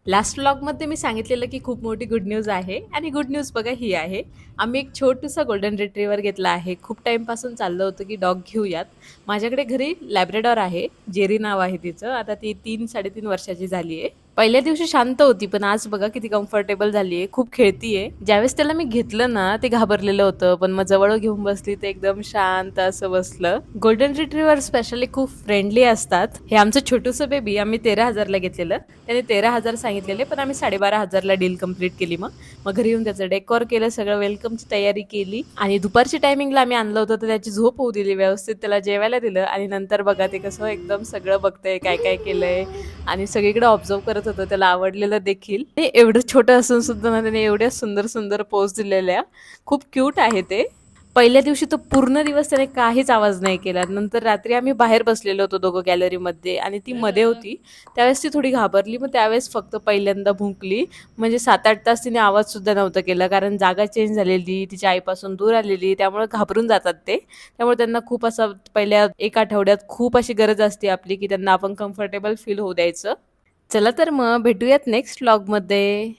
Last व्लॉगमध्ये मी सांगितलेलं की खूप मोठी गुड न्यूज आहे आणि गुड न्यूज बघा ही आहे. आम्ही एक छोटूसा गोल्डन रिट्रीव्हर घेतला आहे. खूप टाईमपासून चाललं होतं की डॉग घेऊयात. माझ्याकडे घरी लॅब्राडॉर आहे. जेरी नाव आहे तिचं. आता ती 3-3.5 वर्षाची झाली आहे. पहिल्या दिवशी शांत होती, पण आज बघा किती कम्फर्टेबल झाली आहे. खूप खेळतीये. ज्यावेळेस त्याला मी घेतलं ना, ते घाबरलेलं होतं. पण मग जवळ घेऊन बसली तर एकदम शांत असं बसलं. गोल्डन रिट्रीव्हर स्पेशली खूप फ्रेंडली असतात. हे आमचं छोटूसं बेबी आम्ही 13,000ला घेतलेलं. त्याने 13,000 सांगितलेले, पण आम्ही 12,500ला डील कंप्लीट केली मग. मग घरी येऊन त्याचं डेकोर केलं, सगळं वेलकमची तयारी केली आणि दुपारच्या टायमिंगला आम्ही आणलं होतं, तर त्याची झोप होऊ दिली व्यवस्थित. त्याला जेवायला दिलं आणि नंतर बघा ते कसं एकदम सगळं बघतंय, काय-काय केलंय आणि सगळीकडे ऑब्झर्व्ह करत होतं. त्याला आवडलेलं देखील. ते एवढं छोटं असून सुद्धा ना त्याने एवढ्या सुंदर-सुंदर पोज दिलेल्या. खूप क्यूट आहे ते. पहिल्या दिवशी तो पूर्ण दिवस त्याने काहीच आवाज नाही केला. नंतर रात्री आम्ही बाहेर बसलेलो होतो दोघं गॅलरीमध्ये आणि ती मध्ये होती. त्यावेळेस ती थोडी घाबरली. मग त्यावेळेस फक्त पहिल्यांदा भुंकली. म्हणजे 7-8 तास तिने आवाजसुद्धा नव्हता केला. कारण जागा चेंज झालेली, तिच्या आईपासून दूर आलेली. त्यामुळे घाबरून जातात ते. त्यामुळे त्यांना खूप असं पहिल्या 1 आठवड्यात खूप अशी गरज असते आपली, की त्यांना आपण कम्फर्टेबल फील होऊ द्यायचं. चला तर मग भेटूयात नेक्स्ट व्लॉगमध्ये.